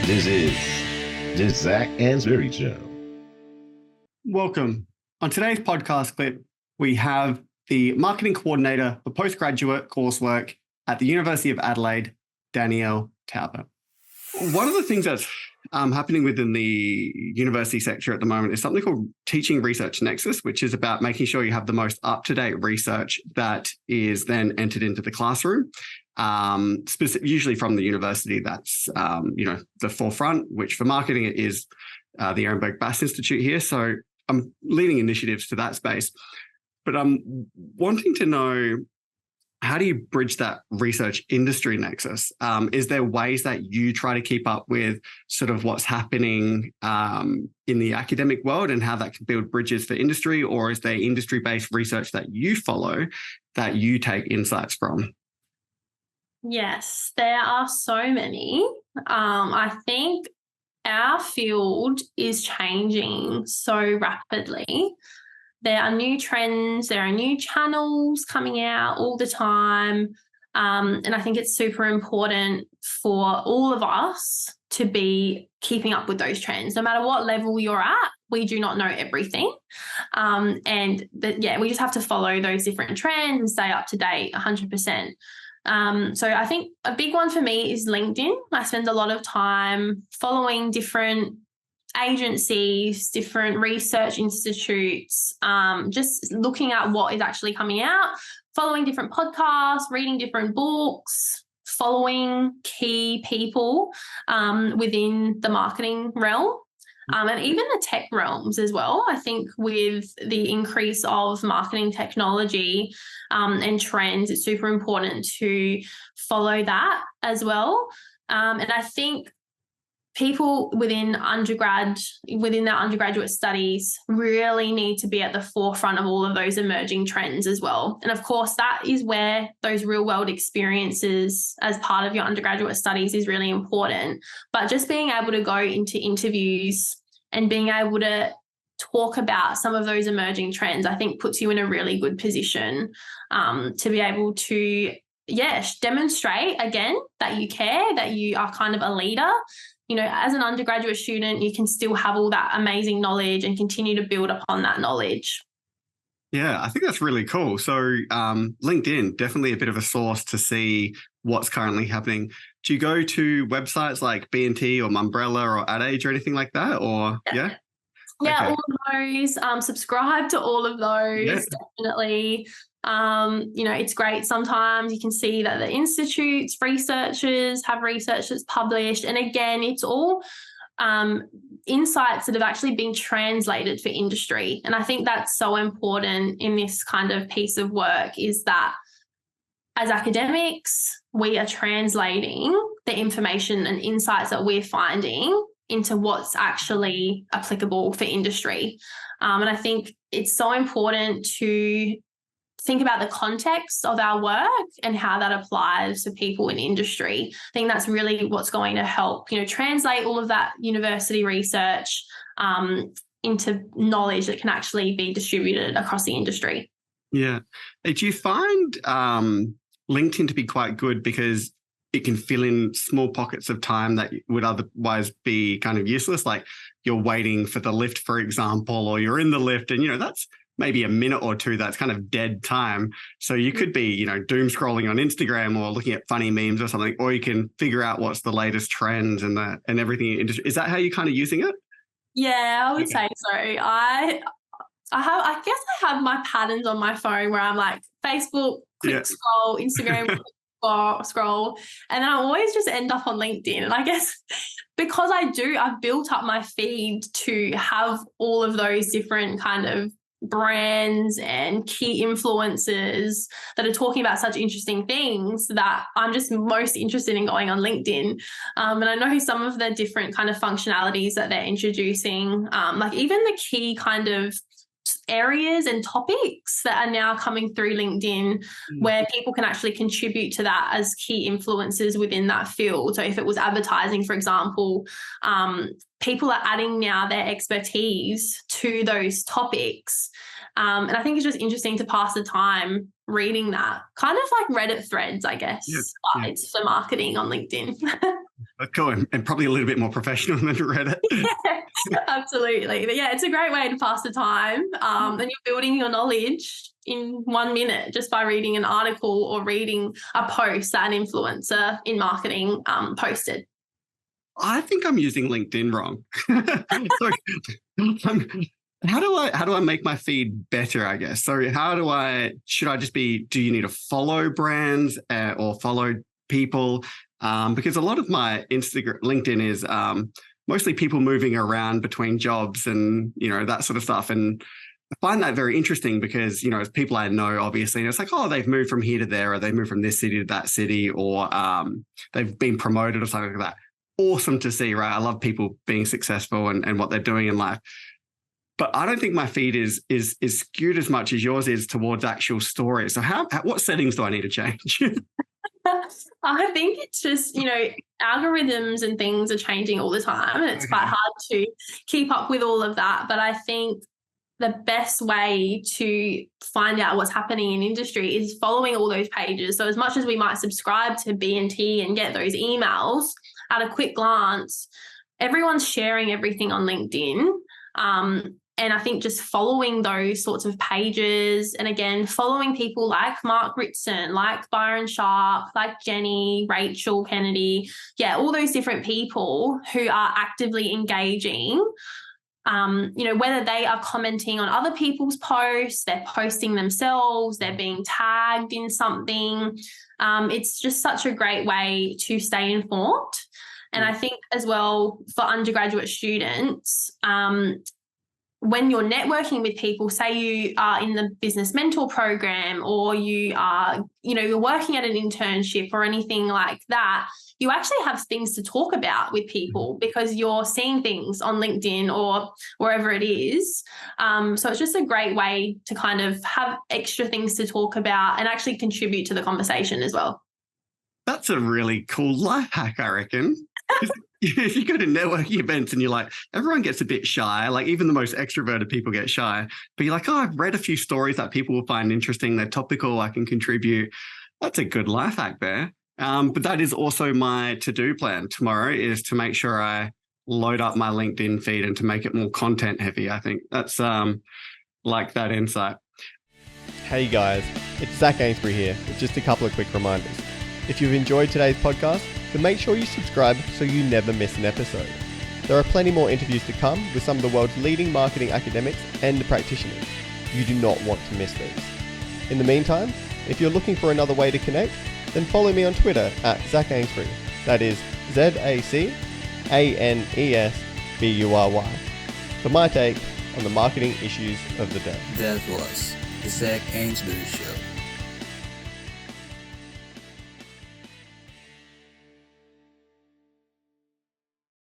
This is the Zac Anesbury Show. Welcome. On today's podcast clip, we have the marketing coordinator for postgraduate coursework at the University of Adelaide, Danielle Talbot. One of the things that's happening within the university sector at the moment is something called Teaching Research Nexus, which is about making sure you have the most up-to-date research that is then entered into the classroom. Usually from the university, that's the forefront, which for marketing it is the Ehrenberg Bass Institute here. So I'm leading initiatives to that space, but I'm wanting to know, how do you bridge that research industry nexus? Is there ways that you try to keep up with sort of what's happening in the academic world and how that can build bridges for industry, or is there industry-based research that you follow that you take insights from? Yes, there are so many. I think our field is changing so rapidly. There are new trends, there are new channels coming out all the time. And I think it's super important for all of us to be keeping up with those trends. No matter what level you're at, we do not know everything. We just have to follow those different trends and stay up to date 100%. So I think a big one for me is LinkedIn. I spend a lot of time following different agencies, different research institutes, just looking at what is actually coming out, following different podcasts, reading different books, following key people within the marketing realm. And even the tech realms as well. I think with the increase of marketing technology and trends, it's super important to follow that as well. And I think people within their undergraduate studies really need to be at the forefront of all of those emerging trends as well. And of course, that is where those real world experiences as part of your undergraduate studies is really important. But just being able to go into interviews and being able to talk about some of those emerging trends, I think puts you in a really good position to be able to, demonstrate again that you care, that you are kind of a leader. You know, as an undergraduate student, you can still have all that amazing knowledge and continue to build upon that knowledge. Yeah, I think that's really cool. So LinkedIn, definitely a bit of a source to see what's currently happening. Do you go to websites like B&T or Mumbrella or Ad Age or anything like that? Or yeah? Yeah, Okay. all of those. Subscribe to all of those, definitely. It's great. Sometimes you can see that the institutes, researchers have research that's published. And again, it's all insights that have actually been translated for industry. And I think that's so important in this kind of piece of work, is that as academics, we are translating the information and insights that we're finding into what's actually applicable for industry. And I think it's so important to think about the context of our work and how that applies to people in industry. I think that's really what's going to help, translate all of that university research into knowledge that can actually be distributed across the industry. Yeah. Do you find LinkedIn to be quite good because it can fill in small pockets of time that would otherwise be kind of useless? Like you're waiting for the lift, for example, or you're in the lift and, that's maybe a minute or two that's kind of dead time. So you could be, doom scrolling on Instagram or looking at funny memes or something, or you can figure out what's the latest trends and everything in industry. Is that how you're kind of using it? Yeah, I would say so. I guess I have my patterns on my phone where I'm like Facebook, quick scroll, Instagram, quick scroll, and then I always just end up on LinkedIn. And I guess because I've built up my feed to have all of those different kind of brands and key influencers that are talking about such interesting things, that I'm just most interested in going on LinkedIn. And I know some of the different kind of functionalities that they're introducing, like even the key kind of areas and topics that are now coming through LinkedIn where people can actually contribute to that as key influencers within that field. So if it was advertising, for example, people are adding now their expertise to those topics. And I think it's just interesting to pass the time reading that, kind of like Reddit threads, I guess. But it's for marketing on LinkedIn. Cool, and probably a little bit more professional than Reddit. Yeah, absolutely. But yeah, it's a great way to pass the time. And you're building your knowledge in 1 minute just by reading an article or reading a post that an influencer in marketing posted. I think I'm using LinkedIn wrong. How do I make my feed better, I guess? So should I just do you need to follow brands or follow people? Because a lot of my LinkedIn is mostly people moving around between jobs and, that sort of stuff. And I find that very interesting because, it's people I know, obviously, and it's like, oh, they've moved from here to there, or they've moved from this city to that city, or they've been promoted or something like that. Awesome to see, right? I love people being successful and what they're doing in life. But I don't think my feed is skewed as much as yours is towards actual stories. So what settings do I need to change? I think it's just, algorithms and things are changing all the time, and it's quite hard to keep up with all of that. But I think the best way to find out what's happening in industry is following all those pages. So as much as we might subscribe to B&T and get those emails at a quick glance, everyone's sharing everything on LinkedIn. And I think just following those sorts of pages, and again, following people like Mark Ritson, like Byron Sharp, like Jenny, Rachel Kennedy, all those different people who are actively engaging, whether they are commenting on other people's posts, they're posting themselves, they're being tagged in something. It's just such a great way to stay informed. And I think as well for undergraduate students, when you're networking with people, say you are in the business mentor program, or you are, you're working at an internship or anything like that, you actually have things to talk about with people because you're seeing things on LinkedIn or wherever it is. So it's just a great way to kind of have extra things to talk about and actually contribute to the conversation as well. That's a really cool life hack, I reckon. If you go to networking events and you're like, everyone gets a bit shy, like even the most extroverted people get shy, but you're like, oh, I've read a few stories that people will find interesting, they're topical, I can contribute. That's a good life hack there. But that is also my to-do plan tomorrow, is to make sure I load up my LinkedIn feed and to make it more content heavy. I think that's like that insight. Hey guys, it's Zac Anesbury here with just a couple of quick reminders. If you've enjoyed today's podcast, then make sure you subscribe so you never miss an episode. There are plenty more interviews to come with some of the world's leading marketing academics and practitioners. You do not want to miss these. In the meantime, if you're looking for another way to connect, then follow me on Twitter at Zac Anesbury. That is ZACANESBURY for my take on the marketing issues of the day. That was the Zac Anesbury Show.